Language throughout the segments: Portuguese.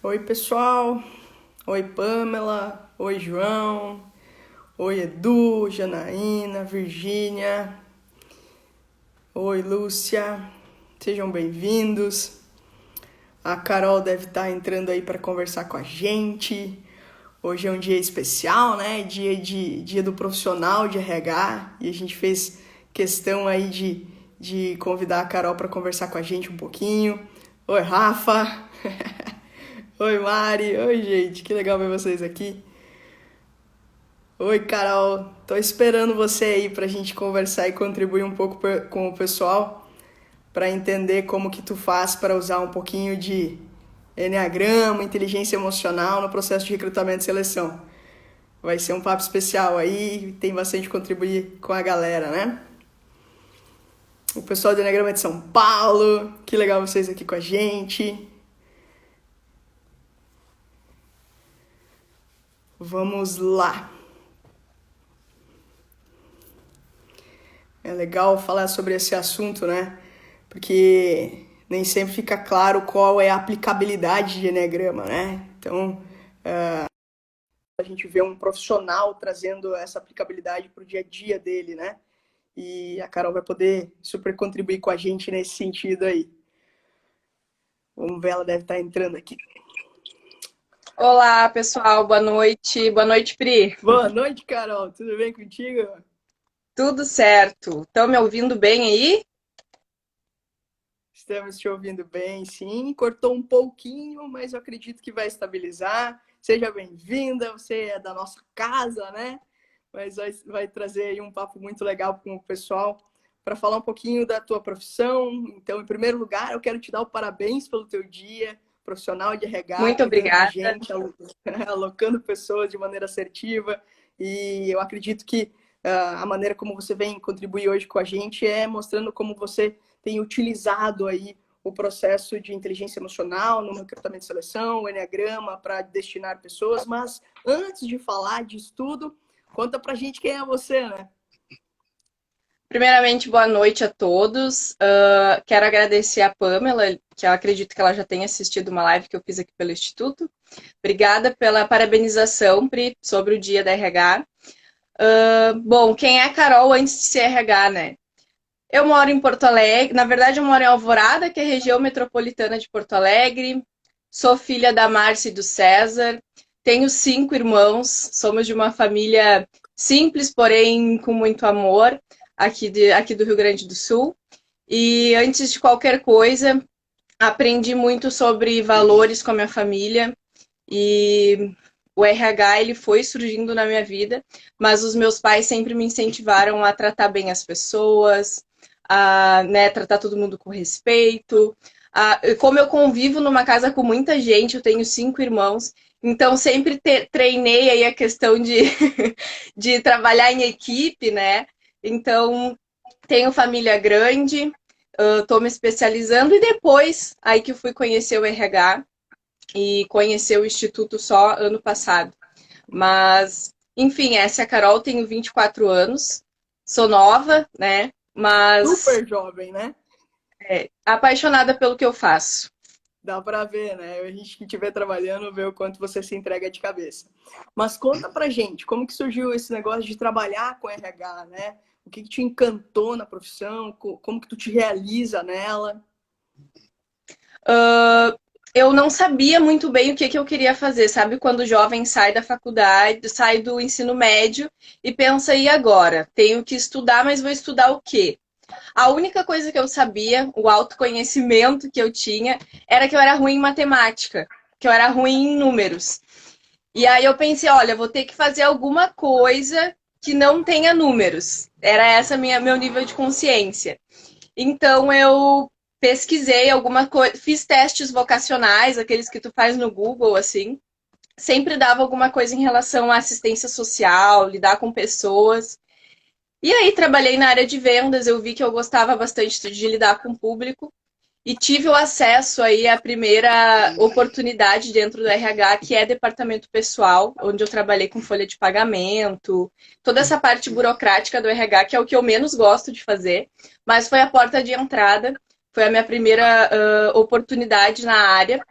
Oi, pessoal. Oi, Pamela. Oi, João. Oi, Edu, Janaína, Virgínia. Oi, Lúcia. Sejam bem-vindos. A Carol deve estar entrando aí para conversar com a gente. Hoje é um dia especial, né? Dia do profissional de RH. E a gente fez questão aí de convidar a Carol para conversar com a gente um pouquinho. Oi, Rafa. Oi, Mari. Oi, gente. Que legal ver vocês aqui. Oi, Carol. Tô esperando você aí pra gente conversar e contribuir um pouco com o pessoal para entender como que tu faz para usar um pouquinho de enneagrama, inteligência emocional no processo de recrutamento e seleção. Vai ser um papo especial aí, tem bastante contribuir com a galera, né? O pessoal do Enneagrama é de São Paulo, que legal vocês aqui com a gente. Vamos lá. É legal falar sobre esse assunto, né? Porque nem sempre fica claro qual é a aplicabilidade de Enneagrama, né? Então, a gente vê um profissional trazendo essa aplicabilidade para o dia a dia dele, né? E a Carol vai poder super contribuir com a gente nesse sentido aí. Vamos ver, ela deve estar entrando aqui. Olá, pessoal, boa noite. Boa noite, Pri. Boa noite, Carol. Tudo bem contigo? Tudo certo? Estão me ouvindo bem aí? Estamos te ouvindo bem, sim. Cortou um pouquinho, mas eu acredito que vai estabilizar. Seja bem-vinda, você é da nossa casa, né? Mas vai trazer aí um papo muito legal com o pessoal para falar um pouquinho da tua profissão. Então, em primeiro lugar, eu quero te dar o parabéns pelo teu dia profissional de RH, Muito cuidando de obrigada. gente, alocando pessoas de maneira assertiva. E eu acredito que a maneira como você vem contribuir hoje com a gente é mostrando como você tem utilizado aí o processo de inteligência emocional no recrutamento de seleção, o Enneagrama para destinar pessoas. Mas antes de falar disso tudo, conta pra gente quem é você, né? Primeiramente, boa noite a todos. Quero agradecer a Pamela, que eu acredito que ela já tenha assistido uma live que eu fiz aqui pelo Instituto. Obrigada pela parabenização, Pri, sobre o dia da RH. Bom, quem é a Carol antes de ser RH, né? Eu moro em Porto Alegre, na verdade eu moro em Alvorada, que é a região metropolitana de Porto Alegre. Sou filha da Márcia e do César. Tenho 5 irmãos. Somos de uma família simples, porém com muito amor, aqui do Rio Grande do Sul. E antes de qualquer coisa, aprendi muito sobre valores com a minha família. E o RH ele foi surgindo na minha vida, mas os meus pais sempre me incentivaram a tratar bem as pessoas, a, né, tratar todo mundo com respeito. Como eu convivo numa casa com muita gente, eu tenho 5 irmãos, então sempre treinei aí a questão de, de trabalhar em equipe, né? Então tenho família grande, estou me especializando e depois aí que eu fui conhecer o RH e conhecer o Instituto só ano passado. Mas, enfim, essa é a Carol, tenho 24 anos, sou nova, né? Mas Super jovem, né? apaixonada pelo que eu faço. Dá pra ver, né? A gente que estiver trabalhando vê o quanto você se entrega de cabeça. Mas conta pra gente, como que surgiu esse negócio de trabalhar com RH, né? O que te encantou na profissão? Como que tu te realiza nela? Eu não sabia muito bem o que eu queria fazer, sabe? Quando o jovem sai da faculdade, sai do ensino médio e pensa, e agora? Tenho que estudar, mas vou estudar o quê? A única coisa que eu sabia, o autoconhecimento que eu tinha, era que eu era ruim em matemática, que eu era ruim em números. E aí eu pensei, olha, vou ter que fazer alguma coisa que não tenha números. Era essa meu nível de consciência. Então eu pesquisei alguma coisa, fiz testes vocacionais, aqueles que tu faz no Google, assim. Sempre dava alguma coisa em relação à assistência social, lidar com pessoas. E aí trabalhei na área de vendas, eu vi que eu gostava bastante de lidar com o público e tive o acesso aí à primeira oportunidade dentro do RH, que é departamento pessoal, onde eu trabalhei com folha de pagamento, toda essa parte burocrática do RH, que é o que eu menos gosto de fazer, mas foi a porta de entrada, foi a minha primeira oportunidade na área.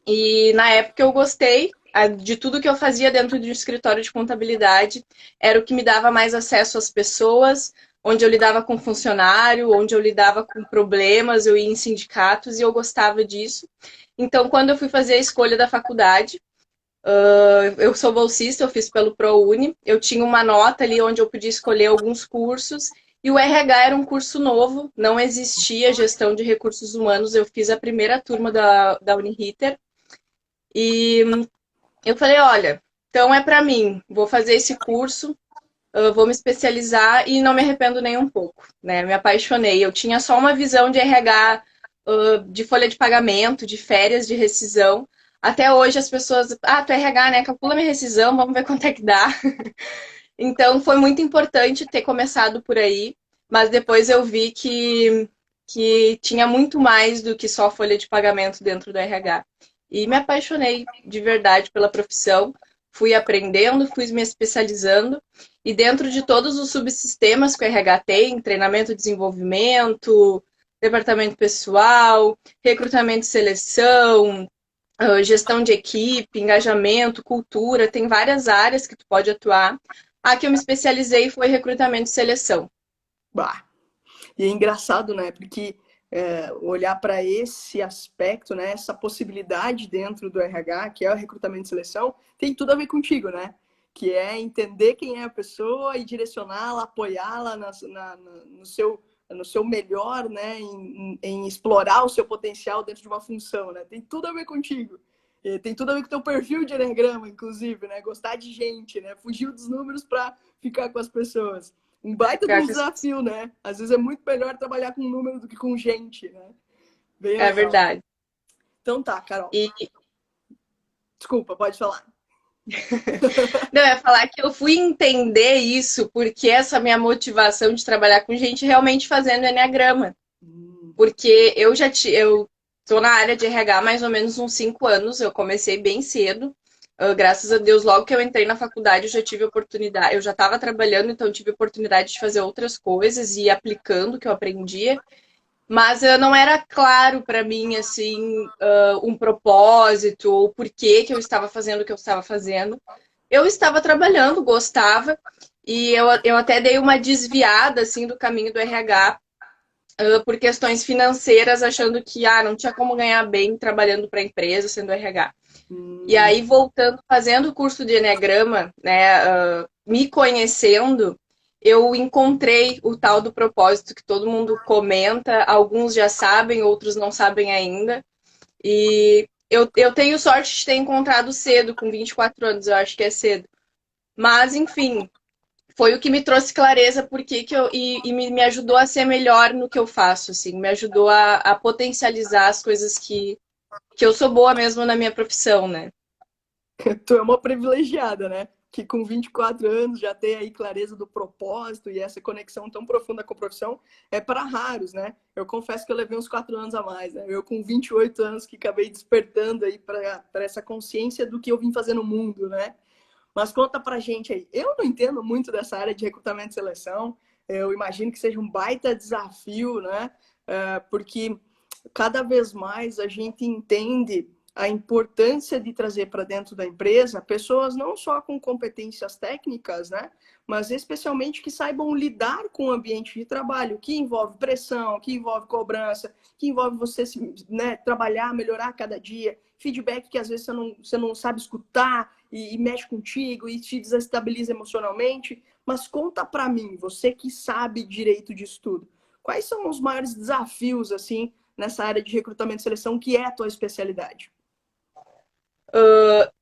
E na época eu gostei de tudo que eu fazia dentro do escritório de contabilidade, era o que me dava mais acesso às pessoas, onde eu lidava com funcionário, onde eu lidava com problemas, eu ia em sindicatos e eu gostava disso. Então, quando eu fui fazer a escolha da faculdade, eu sou bolsista, eu fiz pelo ProUni, eu tinha uma nota ali onde eu podia escolher alguns cursos, e o RH era um curso novo, não existia gestão de recursos humanos, eu fiz a primeira turma da Uniriter, e eu falei, olha, então é para mim, vou fazer esse curso, vou me especializar e não me arrependo nem um pouco, né? Me apaixonei. Eu tinha só uma visão de RH, de folha de pagamento, de férias, de rescisão. Até hoje as pessoas, tu é RH, né? Calcula minha rescisão, vamos ver quanto é que dá. Então foi muito importante ter começado por aí, mas depois eu vi que tinha muito mais do que só folha de pagamento dentro do RH. E me apaixonei de verdade pela profissão, fui aprendendo, fui me especializando, e dentro de todos os subsistemas que o RH tem, treinamento e desenvolvimento, departamento pessoal, recrutamento e seleção, gestão de equipe, engajamento, cultura, tem várias áreas que tu pode atuar. A que eu me especializei foi recrutamento e seleção. Bah. E é engraçado, né? Porque olhar para esse aspecto, né? Essa possibilidade dentro do RH, que é o recrutamento e seleção, tem tudo a ver contigo, né? Que é entender quem é a pessoa e direcioná-la, apoiá-la no seu melhor, né? Em explorar o seu potencial dentro de uma função, né? Tem tudo a ver contigo. E tem tudo a ver com o teu perfil de Enneagrama, inclusive, né? Gostar de gente, né? Fugir dos números para ficar com as pessoas. Um baita de um desafio, né? Às vezes é muito melhor trabalhar com número do que com gente, né? Bem É legal. verdade. Então tá, Carol. E Desculpa, pode falar. não, eu ia falar que eu fui entender isso porque essa minha motivação de trabalhar com gente realmente fazendo Enneagrama. Porque eu tô na área de RH há mais ou menos uns 5 anos, eu comecei bem cedo. Graças a Deus, logo que eu entrei na faculdade, eu já tive oportunidade, eu já estava trabalhando, então tive oportunidade de fazer outras coisas e ir aplicando o que eu aprendia. Mas não era claro para mim, assim, um propósito ou por que que eu estava fazendo o que eu estava fazendo. Eu estava trabalhando, gostava, e eu até dei uma desviada, assim, do caminho do RH por questões financeiras, achando que não tinha como ganhar bem trabalhando para a empresa, sendo RH. E aí, voltando, fazendo o curso de Enneagrama, né, me conhecendo, eu encontrei o tal do propósito que todo mundo comenta, alguns já sabem, outros não sabem ainda. E eu tenho sorte de ter encontrado cedo, com 24 anos, eu acho que é cedo. Mas, enfim, foi o que me trouxe clareza porque que e me ajudou a ser melhor no que eu faço, assim, me ajudou a potencializar as coisas que eu sou boa mesmo na minha profissão, né? Tu é uma privilegiada, né? Que com 24 anos já tem aí clareza do propósito e essa conexão tão profunda com a profissão é para raros, né? Eu confesso que eu levei uns 4 anos a mais, né? Eu com 28 anos que acabei despertando aí para essa consciência do que eu vim fazer no mundo, né? Mas conta pra gente aí. Eu não entendo muito dessa área de recrutamento e seleção. Eu imagino que seja um baita desafio, né? Porque cada vez mais a gente entende a importância de trazer para dentro da empresa pessoas não só com competências técnicas, né? Mas especialmente que saibam lidar com o ambiente de trabalho, que envolve pressão, que envolve cobrança, que envolve você, né, trabalhar, melhorar a cada dia, feedback que às vezes você não sabe escutar e mexe contigo e te desestabiliza emocionalmente. Mas conta para mim, você que sabe direito disso tudo, quais são os maiores desafios assim nessa área de recrutamento e seleção que é a tua especialidade?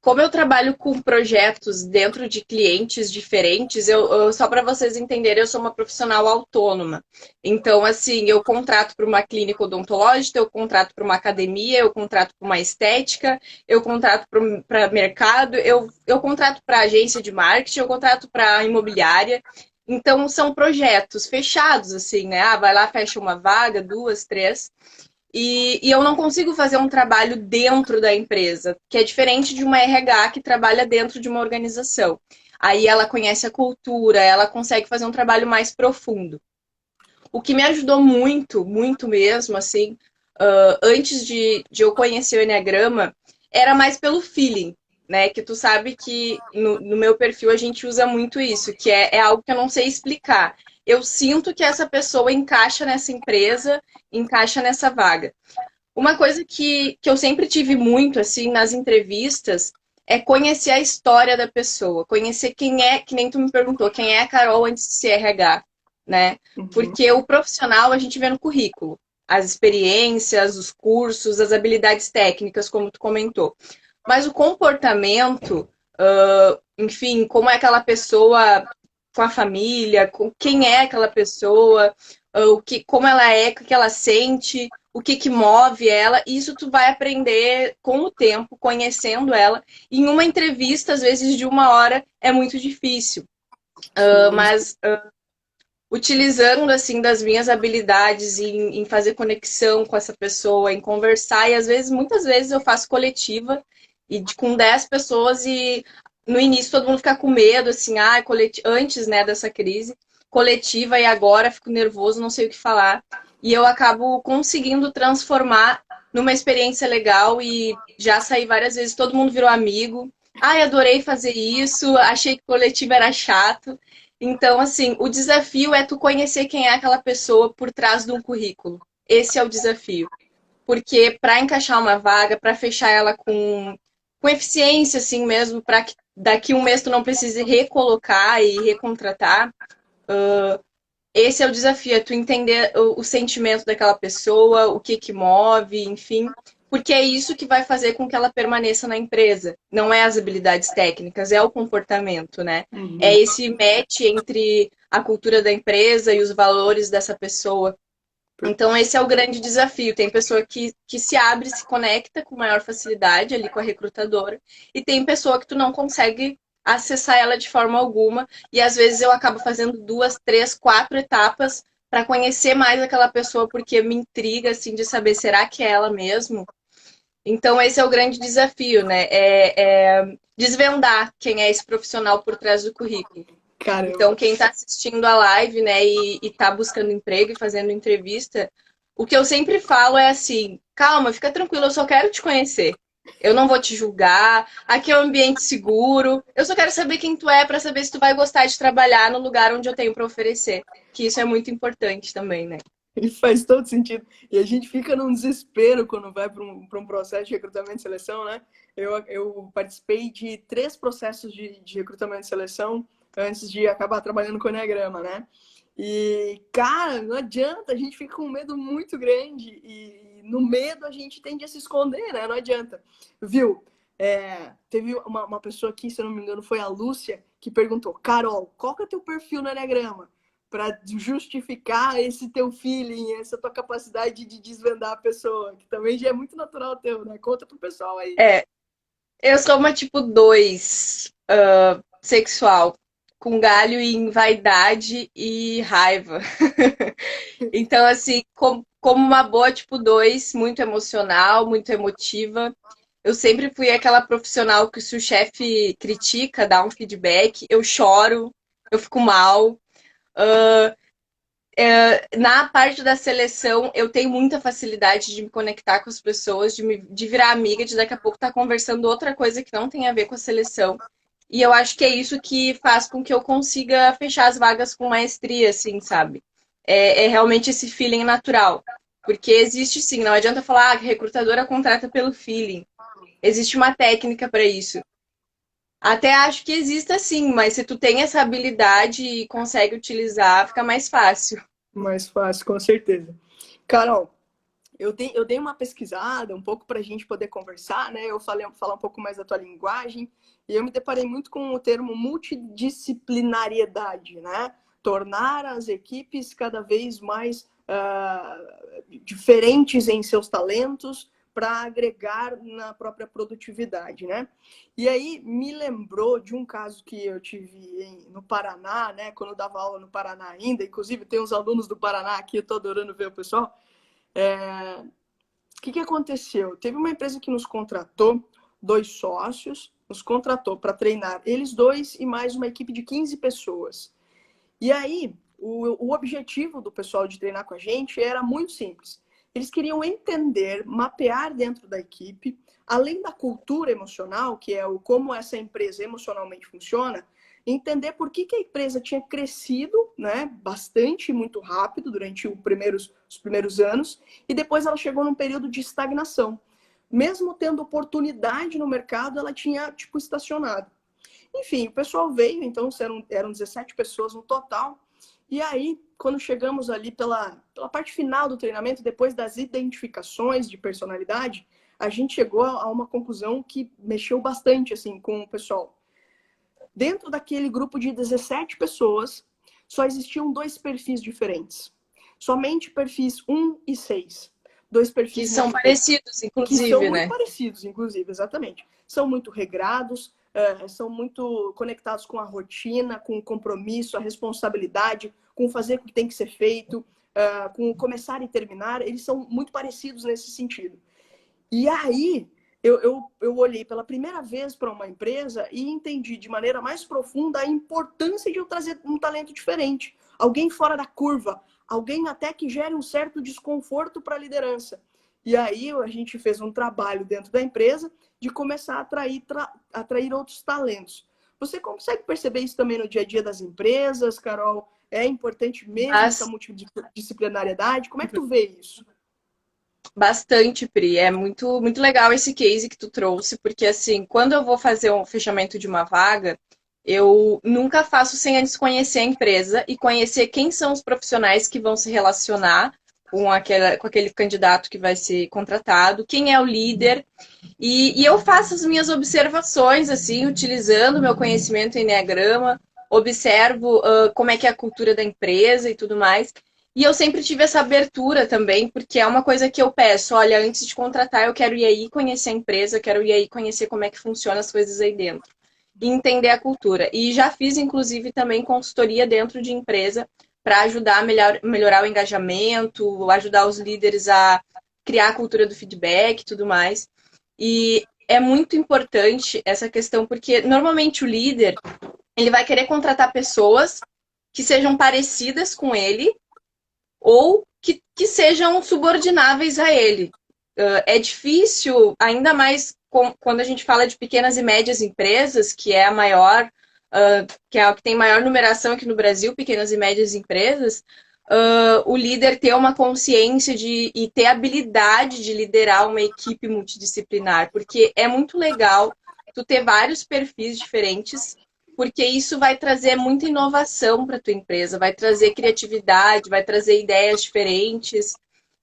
Como eu trabalho com projetos dentro de clientes diferentes, só para vocês entenderem, eu sou uma profissional autônoma. Então, assim, eu contrato para uma clínica odontológica, eu contrato para uma academia, eu contrato para uma estética, eu contrato para mercado, eu contrato para agência de marketing, eu contrato para imobiliária. Então, são projetos fechados, assim, né? Vai lá, fecha uma vaga, duas, três. E eu não consigo fazer um trabalho dentro da empresa, que é diferente de uma RH que trabalha dentro de uma organização. Aí ela conhece a cultura, ela consegue fazer um trabalho mais profundo. O que me ajudou muito, muito mesmo, assim, antes de eu conhecer o Enneagrama, era mais pelo feeling, né? Que tu sabe que no meu perfil a gente usa muito isso, que é algo que eu não sei explicar. Eu sinto que essa pessoa encaixa nessa empresa, encaixa nessa vaga. Uma coisa que eu sempre tive muito, assim, nas entrevistas, é conhecer a história da pessoa, conhecer quem é, que nem tu me perguntou, quem é a Carol antes de ser RH, né? Uhum. Porque o profissional a gente vê no currículo, as experiências, os cursos, as habilidades técnicas, como tu comentou. Mas o comportamento, enfim, como é aquela pessoa com a família, com quem é aquela pessoa, como ela é, o que ela sente, o que move ela, isso tu vai aprender com o tempo, conhecendo ela. Em uma entrevista, às vezes de 1 hora, é muito difícil. Sim. Mas utilizando assim das minhas habilidades em fazer conexão com essa pessoa, em conversar, e às vezes, muitas vezes eu faço coletiva com 10 pessoas e no início todo mundo fica com medo, assim, antes, né, dessa crise, coletiva, e agora fico nervoso, não sei o que falar. E eu acabo conseguindo transformar numa experiência legal e já saí várias vezes, todo mundo virou amigo. Ai, adorei fazer isso, achei que coletiva era chato. Então, assim, o desafio é tu conhecer quem é aquela pessoa por trás de um currículo. Esse é o desafio. Porque para encaixar uma vaga, para fechar ela com eficiência, assim mesmo, para que daqui um mês tu não precise recolocar e recontratar, esse é o desafio, é tu entender o sentimento daquela pessoa, o que move, enfim, porque é isso que vai fazer com que ela permaneça na empresa. Não é as habilidades técnicas, é o comportamento, né? É Uhum. esse match entre a cultura da empresa e os valores dessa pessoa. Então, esse é o grande desafio. Tem pessoa que se abre, se conecta com maior facilidade ali com a recrutadora, e tem pessoa que tu não consegue acessar ela de forma alguma, e às vezes eu acabo fazendo 2, 3, 4 etapas para conhecer mais aquela pessoa, porque me intriga, assim, de saber, será que é ela mesmo? Então, esse é o grande desafio, né? É desvendar quem é esse profissional por trás do currículo. Então, Caramba. quem está assistindo a live, né, e está buscando emprego e fazendo entrevista, o que eu sempre falo é assim: calma, fica tranquilo, eu só quero te conhecer. Eu não vou te julgar. Aqui é um ambiente seguro. Eu só quero saber quem tu é para saber se tu vai gostar de trabalhar no lugar onde eu tenho para oferecer. Que isso é muito importante também, né? E faz todo sentido. E a gente fica num desespero quando vai para um processo de recrutamento e seleção, né? Eu participei de 3 processos de recrutamento e seleção antes de acabar trabalhando com o Enneagrama, né? E, cara, não adianta, a gente fica com um medo muito grande e no medo a gente tende a se esconder, né? Não adianta. Viu? Teve uma pessoa aqui, se eu não me engano, foi a Lúcia, que perguntou: Carol, qual que é o teu perfil no Enneagrama? Para justificar esse teu feeling, essa tua capacidade de desvendar a pessoa, que também já é muito natural teu, né? Conta pro pessoal aí. É, eu sou uma tipo 2 sexual, com galho em vaidade e raiva. Então, assim, como uma boa tipo 2, muito emocional, muito emotiva. Eu sempre fui aquela profissional que se o chefe critica, dá um feedback, eu choro, eu fico mal. Na parte da seleção, eu tenho muita facilidade de me conectar com as pessoas, de virar amiga, de daqui a pouco estar conversando outra coisa que não tem a ver com a seleção. E eu acho que é isso que faz com que eu consiga fechar as vagas com maestria, assim, sabe? É realmente esse feeling natural. Porque existe sim, não adianta falar que a recrutadora contrata pelo feeling. Existe uma técnica para isso. Até acho que exista sim, mas se tu tem essa habilidade e consegue utilizar, fica mais fácil. Mais fácil, com certeza. Carol, eu dei uma pesquisada um pouco para a gente poder conversar, né? Eu falei falar um pouco mais da tua linguagem e eu me deparei muito com o termo multidisciplinariedade, né? Tornar as equipes cada vez mais diferentes em seus talentos para agregar na própria produtividade, né? E aí me lembrou de um caso que eu tive no Paraná, né? Quando eu dava aula no Paraná ainda, inclusive tem uns alunos do Paraná aqui, eu tô adorando ver o pessoal. O que aconteceu? Teve uma empresa que nos contratou, 2 sócios, nos contratou para treinar eles dois e mais uma equipe de 15 pessoas. E aí, o objetivo do pessoal de treinar com a gente era muito simples. Eles queriam entender, mapear dentro da equipe, além da cultura emocional, que é o como essa empresa emocionalmente funciona, entender por que a empresa tinha crescido, né, bastante, muito rápido durante os primeiros anos, e depois ela chegou num período de estagnação. Mesmo tendo oportunidade no mercado, ela tinha, tipo, estacionado. Enfim, o pessoal veio, então eram 17 pessoas no total, e aí, quando chegamos ali pela parte final do treinamento, depois das identificações de personalidade, a gente chegou a uma conclusão que mexeu bastante assim com o pessoal. Dentro daquele grupo de 17 pessoas, só existiam dois perfis diferentes. Somente perfis 1 e 6. Dois Que perfis são muito parecidos, que são inclusive, muito né? parecidos, inclusive, exatamente. São muito regrados, são muito conectados com a rotina, com o compromisso, a responsabilidade, com fazer o que tem que ser feito, com começar e terminar. Eles são muito parecidos nesse sentido. E aí, eu olhei pela primeira vez para uma empresa e entendi de maneira mais profunda a importância de eu trazer um talento diferente. Alguém fora da curva, alguém até que gere um certo desconforto para a liderança. E aí a gente fez um trabalho dentro da empresa de começar a atrair outros talentos. Você consegue perceber isso também no dia a dia das empresas, Carol? É importante mesmo essa Mas multidisciplinariedade? Como é que tu vê isso? bastante, Pri. É muito, muito legal esse case que tu trouxe, porque assim, quando eu vou fazer um fechamento de uma vaga, eu nunca faço sem antes conhecer a empresa e conhecer quem são os profissionais que vão se relacionar com aquele candidato que vai ser contratado, quem é o líder, e eu faço as minhas observações, assim, utilizando o meu conhecimento em Enneagrama, observo como é que é a cultura da empresa e tudo mais. E eu sempre tive essa abertura também, porque é uma coisa que eu peço, olha, antes de contratar, eu quero ir aí conhecer a empresa, quero ir aí conhecer como é que funcionam as coisas aí dentro. E entender a cultura. E já fiz, inclusive, também consultoria dentro de empresa para ajudar a melhorar o engajamento, ajudar os líderes a criar a cultura do feedback e tudo mais. E é muito importante essa questão, porque normalmente o líder, ele vai querer contratar pessoas que sejam parecidas com ele ou que sejam subordináveis a ele. É difícil, ainda mais quando a gente fala de pequenas e médias empresas, que é a maior, que é a que tem maior numeração aqui no Brasil, pequenas e médias empresas, o líder ter uma consciência e ter habilidade de liderar uma equipe multidisciplinar, porque é muito legal tu ter vários perfis diferentes, porque isso vai trazer muita inovação para a tua empresa, vai trazer criatividade, vai trazer ideias diferentes.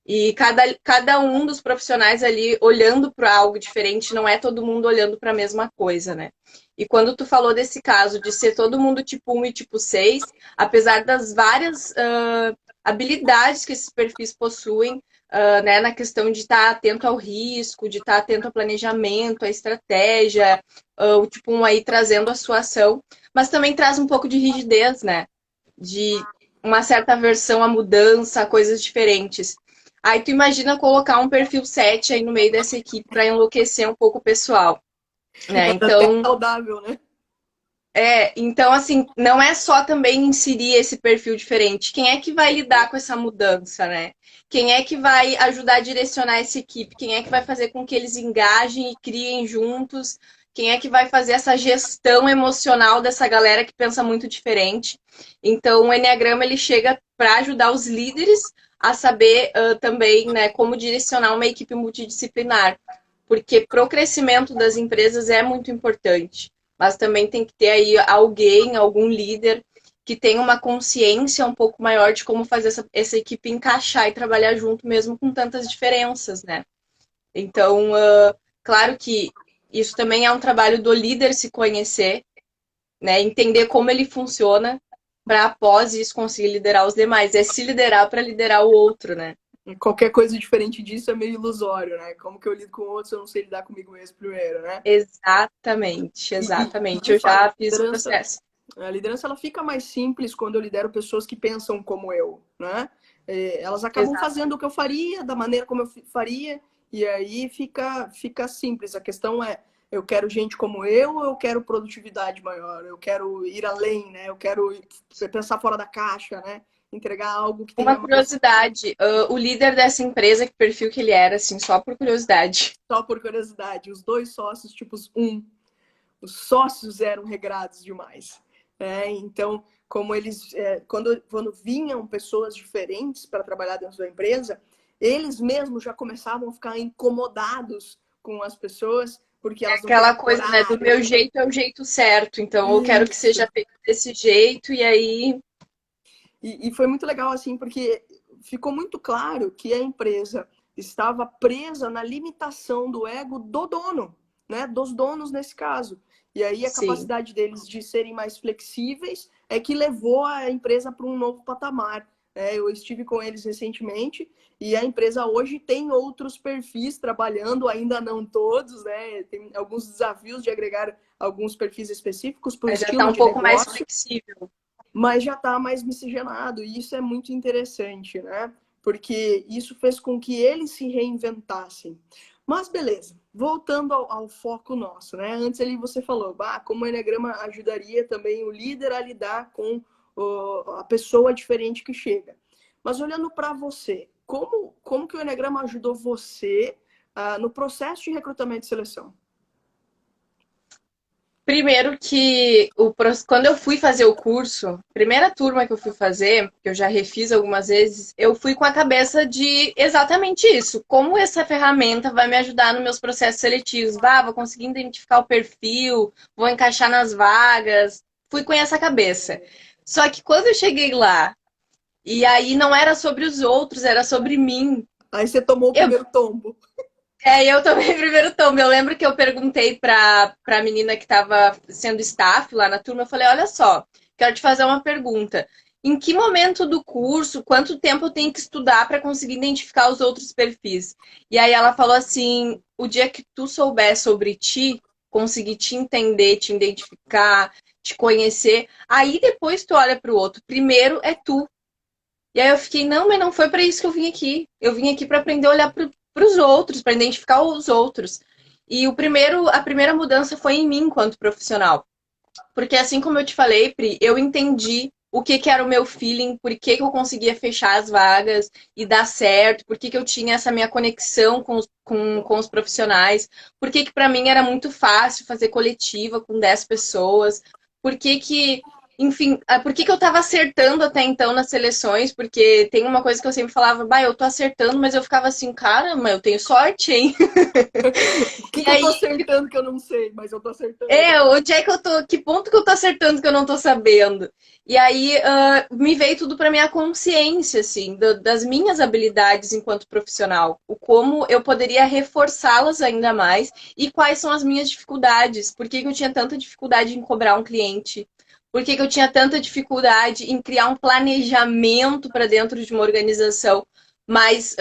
E cada um dos profissionais ali olhando para algo diferente, não é todo mundo olhando para a mesma coisa, né? E quando tu falou desse caso de ser todo mundo tipo 1 e tipo 6, apesar das várias habilidades que esses perfis possuem, né, na questão de estar atento ao risco, de estar atento ao planejamento, à estratégia, o tipo 1 aí trazendo a sua ação, mas também traz um pouco de rigidez, né? De uma certa aversão à mudança, a coisas diferentes. Aí tu imagina colocar um perfil 7 aí no meio dessa equipe para enlouquecer um pouco o pessoal, né? Mas até saudável, né? Então assim, não é só também inserir esse perfil diferente. Quem é que vai lidar com essa mudança, né? Quem é que vai ajudar a direcionar essa equipe? Quem é que vai fazer com que eles engajem e criem juntos? Quem é que vai fazer essa gestão emocional dessa galera que pensa muito diferente? Então, o Enneagrama ele chega para ajudar os líderes a saber também, né, como direcionar uma equipe multidisciplinar, porque para o crescimento das empresas é muito importante, mas também tem que ter aí alguém, algum líder que tenha uma consciência um pouco maior de como fazer essa equipe encaixar e trabalhar junto mesmo com tantas diferenças, né? Então, claro que isso também é um trabalho do líder se conhecer, né? Entender como ele funciona para após isso conseguir liderar os demais. É se liderar para liderar o outro, né? Qualquer coisa diferente disso é meio ilusório, né? Como que eu lido com outros se eu não sei lidar comigo mesmo primeiro, né? Exatamente, E exatamente. de Eu fato, já fiz o processo. a liderança ela fica mais simples quando eu lidero pessoas que pensam como eu, né? Elas acabam Exato. fazendo o que eu faria, da maneira como eu faria, e aí fica simples. A questão é, eu quero gente como eu quero produtividade maior? Eu quero ir além, né? Eu quero pensar fora da caixa, né? entregar algo que tenha Uma mais. curiosidade, o líder dessa empresa, que perfil que ele era, assim, só por curiosidade. Só por curiosidade, os dois sócios, tipos os sócios eram regrados demais. Então, como eles, quando vinham pessoas diferentes para trabalhar dentro da empresa, eles mesmos já começavam a ficar incomodados com as pessoas, porque É elas não têm aquela coisa, né? Do horário. meu jeito é o jeito certo. Então, eu quero que Isso. seja feito desse jeito, e aí. E foi muito legal, assim, porque ficou muito claro que a empresa estava presa na limitação do ego do dono, né? Dos donos nesse caso. E aí a Sim. capacidade deles de serem mais flexíveis é que levou a empresa para um novo patamar. Eu estive com eles recentemente e a empresa hoje tem outros perfis trabalhando, ainda não todos, né? Tem alguns desafios de agregar alguns perfis específicos para o Mas já está estilo um de pouco mais negócio, flexível. mas já está mais miscigenado, e isso é muito interessante, né? Porque isso fez com que eles se reinventassem. Mas beleza, voltando ao foco nosso, né? Antes ali você falou, como o Enneagrama ajudaria também o líder a lidar com a pessoa diferente que chega. Mas olhando para você, como que o Enneagrama ajudou você no processo de recrutamento e seleção? Primeiro que quando eu fui fazer o curso, primeira turma que eu fui fazer, que eu já refiz algumas vezes, eu fui com a cabeça de exatamente isso. Como essa ferramenta vai me ajudar nos meus processos seletivos? Vou conseguir identificar o perfil, vou encaixar nas vagas. Fui com essa cabeça. Só que quando eu cheguei lá, e aí não era sobre os outros, era sobre mim. Aí você tomou o Eu primeiro tombo. eu também primeiro tombo. Eu lembro que eu perguntei pra menina que estava sendo staff lá na turma, eu falei, olha só, quero te fazer uma pergunta. Em que momento do curso, quanto tempo eu tenho que estudar para conseguir identificar os outros perfis? E aí ela falou assim, o dia que tu souber sobre ti, conseguir te entender, te identificar, te conhecer, aí depois tu olha para o outro. Primeiro é tu. E aí eu fiquei, não, mas não foi para isso que eu vim aqui. Eu vim aqui para aprender a olhar para os outros, para identificar os outros. E a primeira mudança foi em mim enquanto profissional. Porque assim como eu te falei, Pri, eu entendi o que, que era o meu feeling, por que, que eu conseguia fechar as vagas e dar certo, por que, que eu tinha essa minha conexão com os profissionais, por que, que para mim era muito fácil fazer coletiva com 10 pessoas, por que que enfim, por que que eu tava acertando até então nas seleções? Porque tem uma coisa que eu sempre falava, eu tô acertando, mas eu ficava assim, caramba, eu tenho sorte, hein? O E que eu tô aí acertando que eu não sei, mas eu tô acertando? onde é que eu tô? Que ponto que eu tô acertando que eu não tô sabendo? E aí me veio tudo pra minha consciência, assim, das minhas habilidades enquanto profissional. O como eu poderia reforçá-las ainda mais e quais são as minhas dificuldades. Por que que eu tinha tanta dificuldade em cobrar um cliente? Por que que eu tinha tanta dificuldade em criar um planejamento para dentro de uma organização mais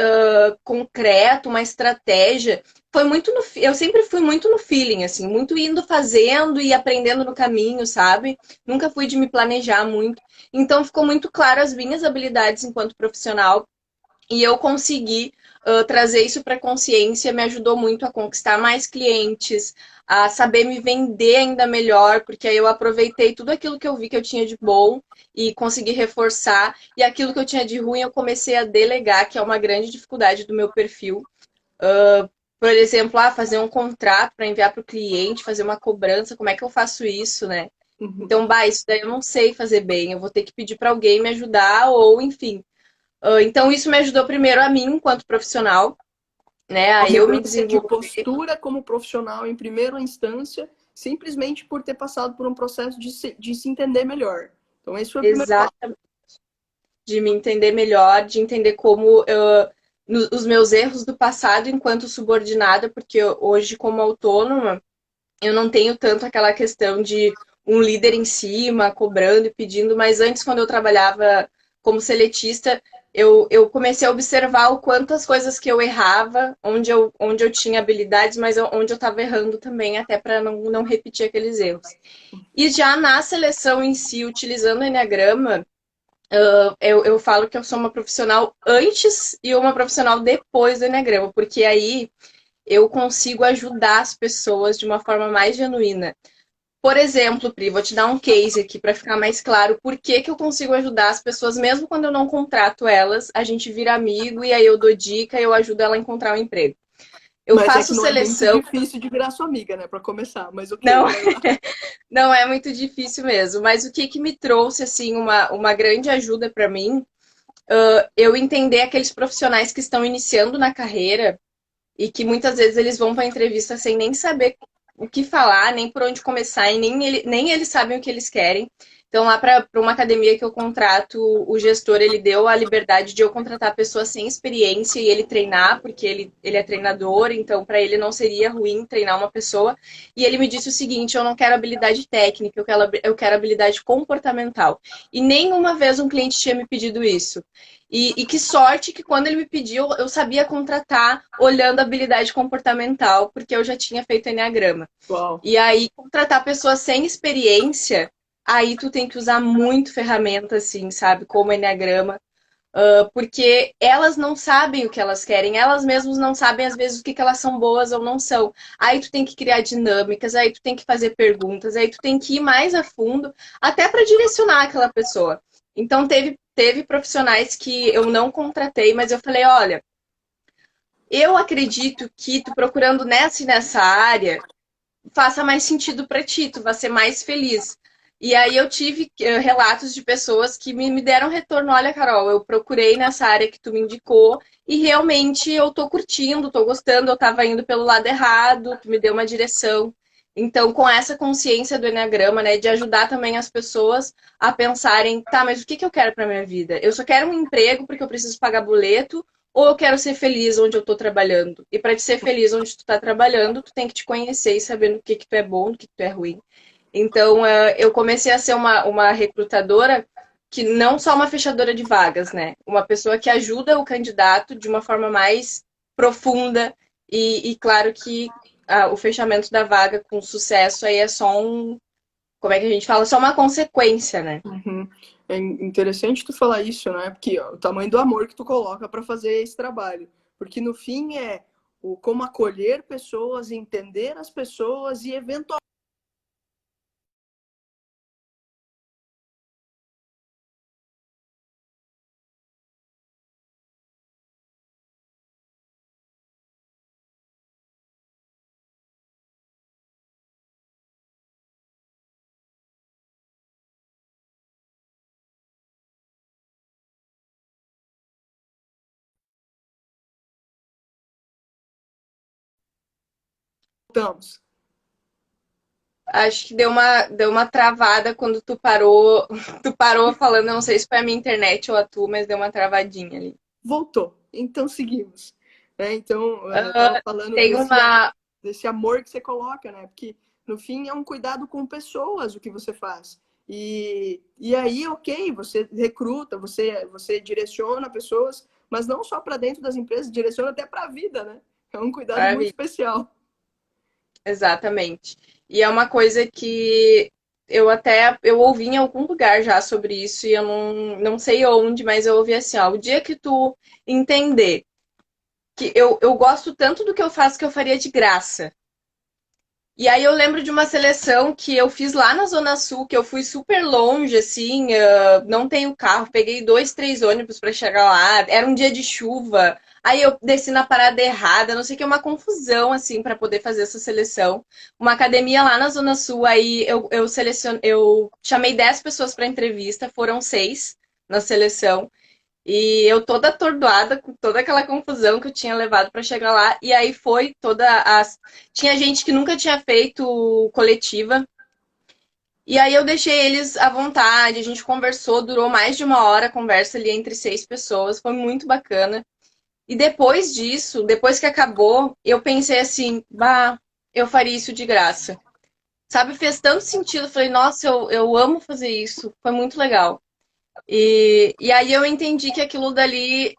concreto, uma estratégia? Foi muito eu sempre fui muito no feeling, assim, muito indo fazendo e aprendendo no caminho, sabe? Nunca fui de me planejar muito. Então ficou muito claro as minhas habilidades enquanto profissional e eu consegui trazer isso para a consciência, me ajudou muito a conquistar mais clientes, a saber me vender ainda melhor, porque aí eu aproveitei tudo aquilo que eu vi que eu tinha de bom e consegui reforçar, e aquilo que eu tinha de ruim eu comecei a delegar, que é uma grande dificuldade do meu perfil. Por exemplo, fazer um contrato para enviar para o cliente, fazer uma cobrança, como é que eu faço isso, né? Uhum. Então, isso daí eu não sei fazer bem, eu vou ter que pedir para alguém me ajudar, ou enfim. Então, isso me ajudou primeiro a mim, enquanto profissional, né? A Aí eu me mudança de desenvolvi. postura como profissional em primeira instância, simplesmente por ter passado por um processo de se entender melhor. Então, esse foi o primeiro passo. Exatamente, de me entender melhor, de entender como os meus erros do passado enquanto subordinada, porque hoje, como autônoma, eu não tenho tanto aquela questão de um líder em cima, cobrando e pedindo, mas antes, quando eu trabalhava como seletista, eu comecei a observar o quantas coisas que eu errava, onde eu tinha habilidades, mas onde eu estava errando também, até para não repetir aqueles erros. E já na seleção em si, utilizando o Enneagrama, eu falo que eu sou uma profissional antes e uma profissional depois do Enneagrama, porque aí eu consigo ajudar as pessoas de uma forma mais genuína. Por exemplo, Pri, vou te dar um case aqui para ficar mais claro por que que eu consigo ajudar as pessoas, mesmo quando eu não contrato elas, a gente vira amigo e aí eu dou dica e eu ajudo ela a encontrar um emprego. Eu Mas é faço que não é muito seleção, difícil de virar sua amiga, né? Pra começar, mas não, ok, vai lá. não é muito difícil mesmo, mas o que que me trouxe assim uma grande ajuda para mim, eu entender aqueles profissionais que estão iniciando na carreira e que muitas vezes eles vão para a entrevista sem nem saber o que falar, nem por onde começar, e nem eles sabem o que eles querem. Então, lá para uma academia que eu contrato, o gestor ele deu a liberdade de eu contratar pessoas sem experiência e ele treinar, porque ele é treinador, então para ele não seria ruim treinar uma pessoa. E ele me disse o seguinte: eu não quero habilidade técnica, eu quero habilidade comportamental. E nenhuma vez um cliente tinha me pedido isso. E que sorte que quando ele me pediu, eu sabia contratar olhando a habilidade comportamental, porque eu já tinha feito enneagrama. Uau. E aí, contratar pessoas sem experiência, aí tu tem que usar muito ferramenta, assim, sabe? Como enneagrama, porque elas não sabem o que elas querem, elas mesmas não sabem, às vezes, o que que elas são boas ou não são. Aí tu tem que criar dinâmicas, aí tu tem que fazer perguntas, aí tu tem que ir mais a fundo, até para direcionar aquela pessoa. Então, teve profissionais que eu não contratei, mas eu falei, olha, eu acredito que tu procurando nessa e nessa área, faça mais sentido para ti, tu vai ser mais feliz. E aí eu tive relatos de pessoas que me deram retorno, olha, Carol, eu procurei nessa área que tu me indicou e realmente eu tô curtindo, tô gostando, eu tava indo pelo lado errado, tu me deu uma direção. Então, com essa consciência do Eneagrama, né, de ajudar também as pessoas a pensarem, tá, mas o que que eu quero para minha vida? Eu só quero um emprego porque eu preciso pagar boleto, ou eu quero ser feliz onde eu estou trabalhando? E para te ser feliz onde tu está trabalhando, tu tem que te conhecer e saber no que tu é bom, no que tu é ruim. Então, eu comecei a ser uma recrutadora que não só uma fechadora de vagas, né? Uma pessoa que ajuda o candidato de uma forma mais profunda e claro que o fechamento da vaga com sucesso aí é só como é que a gente fala? Só uma consequência, né? Uhum. É interessante tu falar isso, né? Porque ó, o tamanho do amor que tu coloca para fazer esse trabalho. Porque no fim é o como acolher pessoas, entender as pessoas e eventualmente voltamos. Acho que deu uma travada quando tu parou, tu parou falando, não sei se foi a minha internet ou a tua, mas deu uma travadinha ali. Voltou. Então seguimos. Né? Então, eu estava falando Tem uma. desse amor que você coloca, né? Porque no fim é um cuidado com pessoas o que você faz. E aí, ok, você recruta, você direciona pessoas, mas não só para dentro das empresas, direciona até para a vida, né? É um cuidado muito especial. Exatamente. E é uma coisa que eu ouvi em algum lugar já sobre isso e eu não sei onde, mas eu ouvi assim, ó, o dia que tu entender que eu gosto tanto do que eu faço que eu faria de graça. E aí eu lembro de uma seleção que eu fiz lá na Zona Sul, que eu fui super longe, assim, não tenho carro, peguei 2, 3 ônibus para chegar lá, era um dia de chuva, aí eu desci na parada errada, não sei o que, uma confusão, assim, para poder fazer essa seleção. Uma academia lá na Zona Sul, aí eu chamei 10 pessoas para entrevista, foram 6 na seleção. E eu toda atordoada com toda aquela confusão que eu tinha levado para chegar lá. E aí foi toda as. Tinha gente que nunca tinha feito coletiva. E aí eu deixei eles à vontade. A gente conversou, durou mais de uma hora a conversa ali entre 6 pessoas. Foi muito bacana. E depois disso, depois que acabou, eu pensei assim, bah, eu faria isso de graça. Sabe, fez tanto sentido. Eu falei, nossa, eu amo fazer isso. Foi muito legal. E aí eu entendi que aquilo dali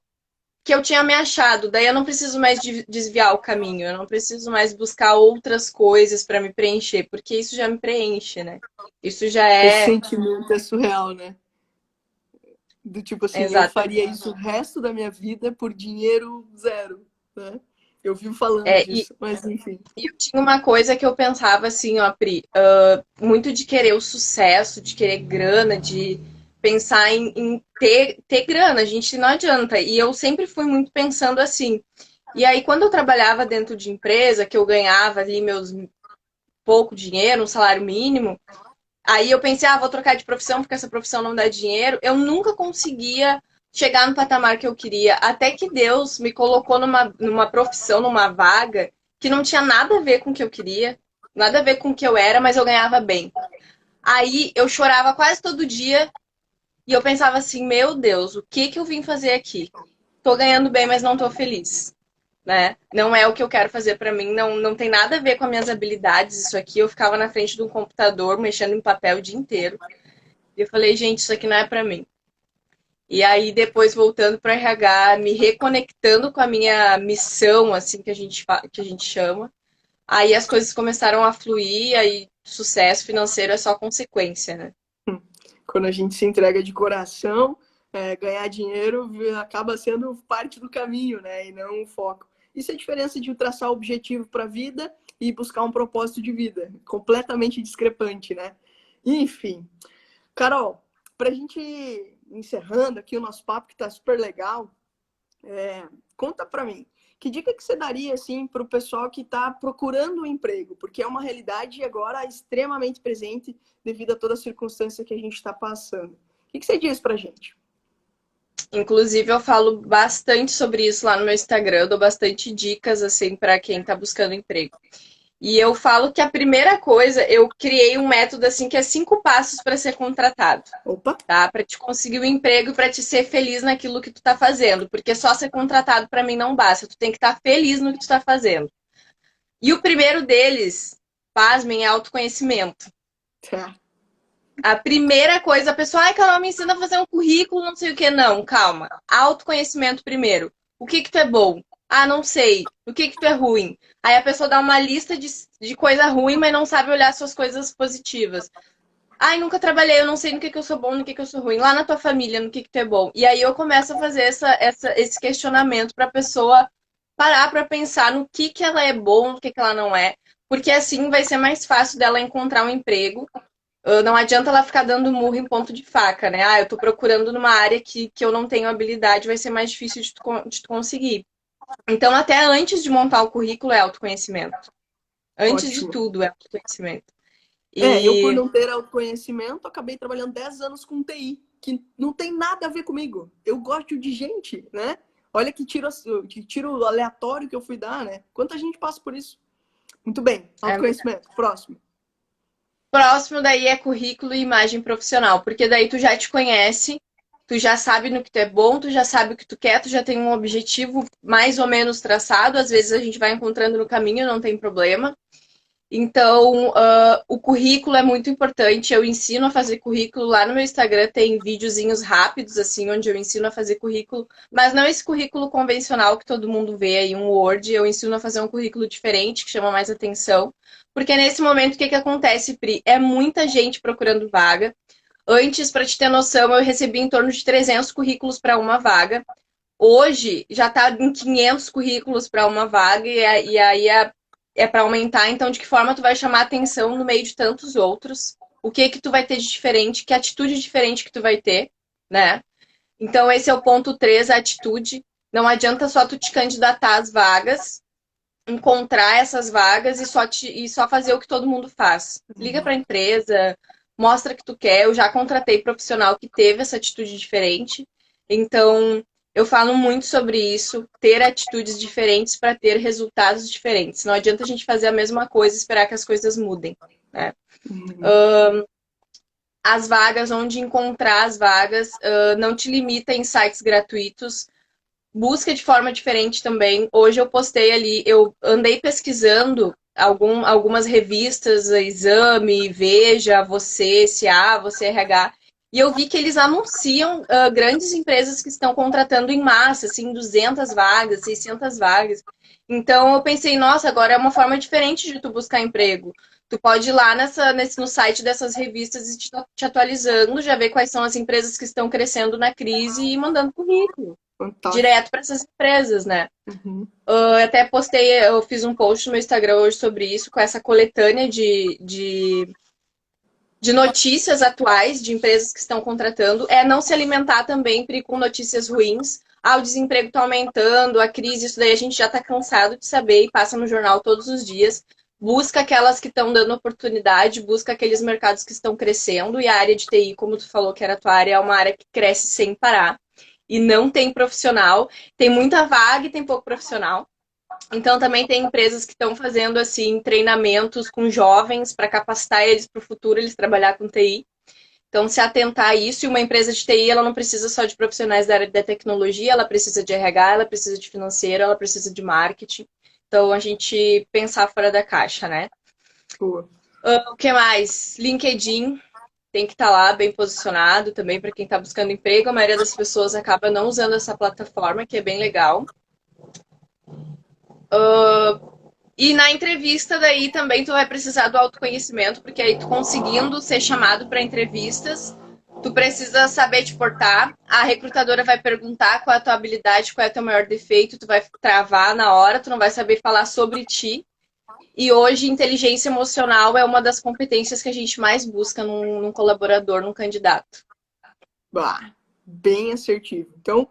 que eu tinha me achado. Daí eu não preciso mais desviar o caminho, eu não preciso mais buscar outras coisas para me preencher, porque isso já me preenche, né? Isso já Esse é sentimento é surreal, né? Do tipo assim, eu exato. faria isso o resto da minha vida por dinheiro zero, né? Eu vivo falando É, disso, mas enfim. e eu tinha uma coisa que eu pensava assim, ó, Pri, muito de querer o sucesso, de querer grana, de pensar em ter grana, a gente não adianta. E eu sempre fui muito pensando assim. E aí, quando eu trabalhava dentro de empresa, que eu ganhava ali meus pouco dinheiro, um salário mínimo, aí eu pensei, vou trocar de profissão porque essa profissão não dá dinheiro. Eu nunca conseguia chegar no patamar que eu queria, até que Deus me colocou numa profissão, numa vaga, que não tinha nada a ver com o que eu queria, nada a ver com o que eu era, mas eu ganhava bem. Aí eu chorava quase todo dia e eu pensava assim, meu Deus, o que que eu vim fazer aqui? Tô ganhando bem, mas não tô feliz, né? Não é o que eu quero fazer pra mim, não tem nada a ver com as minhas habilidades. Isso aqui eu ficava na frente de um computador mexendo em papel o dia inteiro. E eu falei, gente, isso aqui não é pra mim. E aí depois voltando para RH, me reconectando com a minha missão, assim que a gente chama. Aí as coisas começaram a fluir, aí sucesso financeiro é só consequência, né? Quando a gente se entrega de coração, ganhar dinheiro acaba sendo parte do caminho, né? E não o foco. Isso é a diferença de traçar objetivo para a vida e buscar um propósito de vida. Completamente discrepante, né? Enfim. Carol, para a gente ir encerrando aqui o nosso papo, que está super legal, conta para mim. Que dica que você daria assim para o pessoal que está procurando um emprego? Porque é uma realidade agora extremamente presente devido a toda a circunstância que a gente está passando. O que você diz para a gente? Inclusive, eu falo bastante sobre isso lá no meu Instagram, eu dou bastante dicas assim para quem está buscando emprego. E eu falo que a primeira coisa, eu criei um método assim que é 5 passos para ser contratado. Opa! Tá? Para te conseguir o emprego e para te ser feliz naquilo que tu tá fazendo, porque só ser contratado para mim não basta, tu tem que estar feliz no que tu tá fazendo. E o primeiro deles, pasmem, é autoconhecimento. Tá. A primeira coisa, a pessoa, Carol, me ensina a fazer um currículo, não sei o que, não, calma. Autoconhecimento primeiro. O que que tu é bom? Não sei. O que que tu é ruim? Aí a pessoa dá uma lista de coisa ruim, mas não sabe olhar suas coisas positivas. Nunca trabalhei, eu não sei no que eu sou bom, no que eu sou ruim. Lá na tua família, no que tu é bom. E aí eu começo a fazer esse questionamento para a pessoa parar para pensar no que ela é bom, no que ela não é. Porque assim vai ser mais fácil dela encontrar um emprego. Não adianta ela ficar dando murro em ponto de faca, né? Eu tô procurando numa área que eu não tenho habilidade, vai ser mais difícil de tu conseguir. Então, até antes de montar o currículo, é autoconhecimento. Antes de Ótimo. tudo, é autoconhecimento. Eu por E não ter autoconhecimento, acabei trabalhando 10 anos com TI, que não tem nada a ver comigo. Eu gosto de gente, né? Olha que tiro aleatório que eu fui dar, né? Quanta gente passa por isso. Muito bem, é autoconhecimento. Próximo. Próximo daí é currículo e imagem profissional, porque daí tu já te conhece, tu já sabe no que tu é bom, tu já sabe o que tu quer, tu já tem um objetivo mais ou menos traçado, às vezes a gente vai encontrando no caminho, não tem problema. Então, o currículo é muito importante. Eu ensino a fazer currículo lá no meu Instagram, tem videozinhos rápidos, assim, onde eu ensino a fazer currículo, mas não esse currículo convencional que todo mundo vê aí, um Word. Eu ensino a fazer um currículo diferente, que chama mais atenção. Porque nesse momento, o que acontece, Pri? É muita gente procurando vaga. Antes, para te ter noção, eu recebi em torno de 300 currículos para uma vaga. Hoje, já está em 500 currículos para uma vaga, e aí é para aumentar. Então, de que forma tu vai chamar atenção no meio de tantos outros? O que que tu vai ter de diferente? Que atitude diferente que tu vai ter, né? Então, esse é o ponto 3, a atitude. Não adianta só tu te candidatar às vagas, encontrar essas vagas e só fazer o que todo mundo faz. Liga para a empresa, mostra que tu quer. Eu já contratei profissional que teve essa atitude diferente. Então, eu falo muito sobre isso, ter atitudes diferentes para ter resultados diferentes. Não adianta a gente fazer a mesma coisa e esperar que as coisas mudem, né? Uhum. As vagas, onde encontrar as vagas, não te limita em sites gratuitos. Busca de forma diferente também. Hoje eu postei ali, eu andei pesquisando algumas revistas, Exame, Veja, Você, SA, Você RH, e eu vi que eles anunciam grandes empresas que estão contratando em massa, assim, 200 vagas, 600 vagas. Então eu pensei, nossa, agora é uma forma diferente de tu buscar emprego. Tu pode ir lá no site dessas revistas e te atualizando, já ver quais são as empresas que estão crescendo na crise e mandando currículo. Fantástico. direto para essas empresas, né? Uhum. Eu até postei, eu fiz um post no meu Instagram hoje sobre isso, com essa coletânea de notícias atuais de empresas que estão contratando, é não se alimentar também com notícias ruins. Ah, o desemprego está aumentando, a crise, isso daí a gente já está cansado de saber e passa no jornal todos os dias. Busca aquelas que estão dando oportunidade, busca aqueles mercados que estão crescendo, e a área de TI, como tu falou que era a tua área, é uma área que cresce sem parar. E não tem profissional, tem muita vaga e tem pouco profissional. Então, também tem empresas que estão fazendo assim treinamentos com jovens para capacitar eles para o futuro, eles trabalhar com TI. Então, se atentar a isso, e uma empresa de TI, ela não precisa só de profissionais da área da tecnologia, ela precisa de RH, ela precisa de financeiro, ela precisa de marketing. Então, a gente pensar fora da caixa, né? Boa. O que mais? LinkedIn tem que estar lá bem posicionado também para quem está buscando emprego. A maioria das pessoas acaba não usando essa plataforma, que é bem legal. E na entrevista daí também tu vai precisar do autoconhecimento, porque aí tu conseguindo ser chamado para entrevistas, tu precisa saber te portar. A recrutadora vai perguntar qual é a tua habilidade, qual é o teu maior defeito, tu vai travar na hora, tu não vai saber falar sobre ti. E hoje, inteligência emocional é uma das competências que a gente mais busca num colaborador, num candidato. Bah, bem assertivo. Então,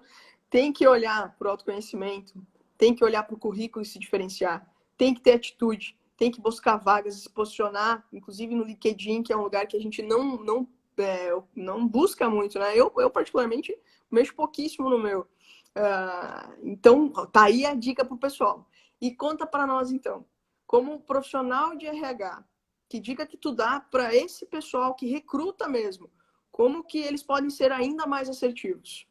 tem que olhar para o autoconhecimento, tem que olhar para o currículo e se diferenciar, tem que ter atitude, tem que buscar vagas, se posicionar, inclusive no LinkedIn, que é um lugar que a gente não busca muito, né? Eu particularmente, mexo pouquíssimo no meu. Então, tá aí a dica para o pessoal. E conta para nós, então, como profissional de RH, que dica que tu dá para esse pessoal que recruta mesmo? Como que eles podem ser ainda mais assertivos?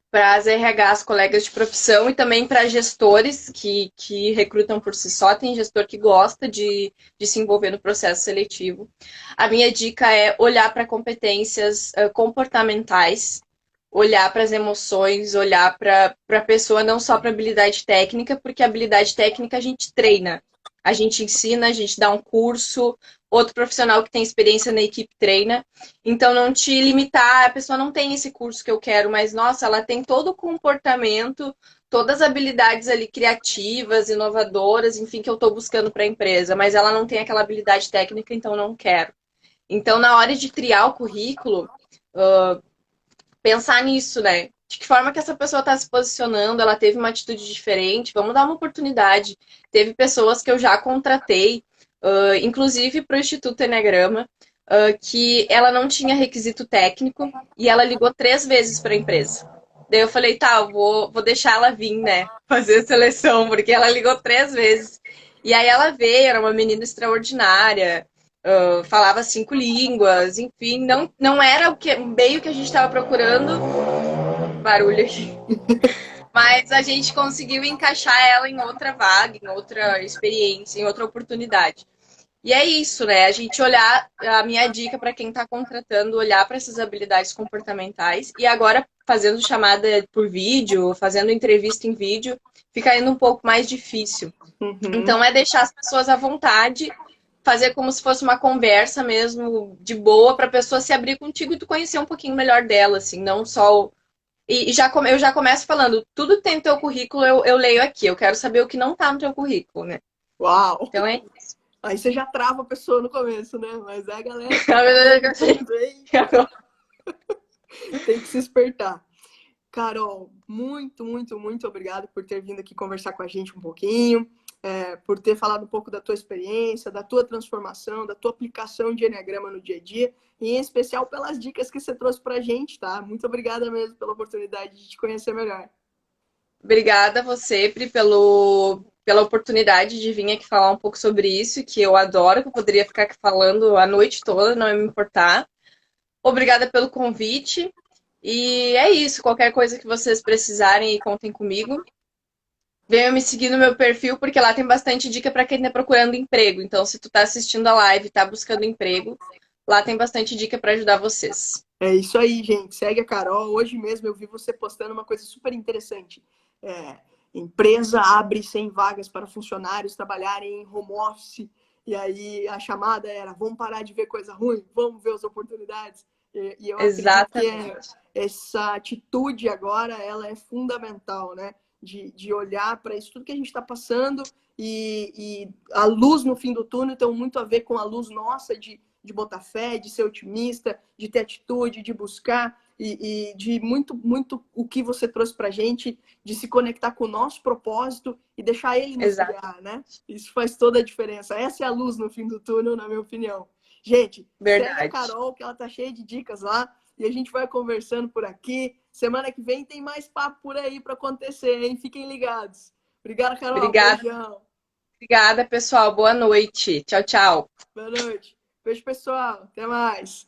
Para as RHs, colegas de profissão, e também para gestores que recrutam por si só. Tem gestor que gosta de se envolver no processo seletivo. A minha dica é olhar para competências comportamentais, olhar para as emoções, olhar para a pessoa, não só para habilidade técnica, porque a habilidade técnica a gente treina. A gente ensina, a gente dá um curso, outro profissional que tem experiência na equipe treina. Então, não te limitar, a pessoa não tem esse curso que eu quero, mas, nossa, ela tem todo o comportamento, todas as habilidades ali criativas, inovadoras, enfim, que eu estou buscando para a empresa, mas ela não tem aquela habilidade técnica, então não quero. Então, na hora de triar o currículo, pensar nisso, né? De que forma que essa pessoa está se posicionando, ela teve uma atitude diferente, vamos dar uma oportunidade. Teve pessoas que eu já contratei, inclusive para o Instituto Eneagrama, que ela não tinha requisito técnico e ela ligou 3 vezes para a empresa. Daí eu falei, tá, eu vou deixar ela vir, né? Fazer a seleção, porque ela ligou 3 vezes. E aí ela veio, era uma menina extraordinária, falava 5 línguas, enfim, não era o meio que a gente estava procurando, barulho aqui. Mas a gente conseguiu encaixar ela em outra vaga, em outra experiência, em outra oportunidade. E é isso, né? A gente olhar, a minha dica para quem está contratando, olhar para essas habilidades comportamentais e agora fazendo chamada por vídeo, fazendo entrevista em vídeo, fica ainda um pouco mais difícil. Uhum. Então é deixar as pessoas à vontade, fazer como se fosse uma conversa mesmo, de boa, para a pessoa se abrir contigo e tu conhecer um pouquinho melhor dela, assim, não só. Eu já começo falando, tudo que tem no teu currículo eu leio aqui, eu quero saber o que não tá no teu currículo, né? Uau! Então é. Aí você já trava a pessoa no começo, né? Mas a galera que tá perguntando aí tem que se espertar. Carol, muito, muito, muito obrigado por ter vindo aqui conversar com a gente um pouquinho, por ter falado um pouco da tua experiência, da tua transformação, da tua aplicação de Enneagrama no dia a dia, e em especial pelas dicas que você trouxe pra gente, tá? Muito obrigada mesmo pela oportunidade de te conhecer melhor. Obrigada a você, Pri, pela oportunidade de vir aqui falar um pouco sobre isso, que eu adoro, que eu poderia ficar aqui falando a noite toda, não ia me importar. Obrigada pelo convite. E é isso. Qualquer coisa que vocês precisarem, contem comigo. Venham me seguir no meu perfil, porque lá tem bastante dica para quem está procurando emprego. Então, se tu está assistindo a live e está buscando emprego, lá tem bastante dica para ajudar vocês. É isso aí, gente. Segue a Carol. Hoje mesmo eu vi você postando uma coisa super interessante. Empresa abre 100 vagas para funcionários trabalharem em home office. E aí a chamada era: vamos parar de ver coisa ruim, vamos ver as oportunidades. E eu acredito que Exatamente. essa atitude agora, ela é fundamental, né? De olhar para isso tudo que a gente está passando e a luz no fim do túnel tem muito a ver com a luz nossa de botar fé, de ser otimista, de ter atitude, de buscar e de muito o que você trouxe para a gente, de se conectar com o nosso propósito e deixar ele nos Exato. guiar, né? Isso faz toda a diferença. Essa é a luz no fim do túnel, na minha opinião. Gente, segue a Verdade. Carol, que ela tá cheia de dicas lá, e a gente vai conversando por aqui. Semana que vem tem mais papo por aí para acontecer, hein? Fiquem ligados. Obrigada, Carol. Obrigada, Beijão. obrigada, pessoal. Boa noite. Tchau, tchau. Boa noite. Beijo, pessoal. Até mais.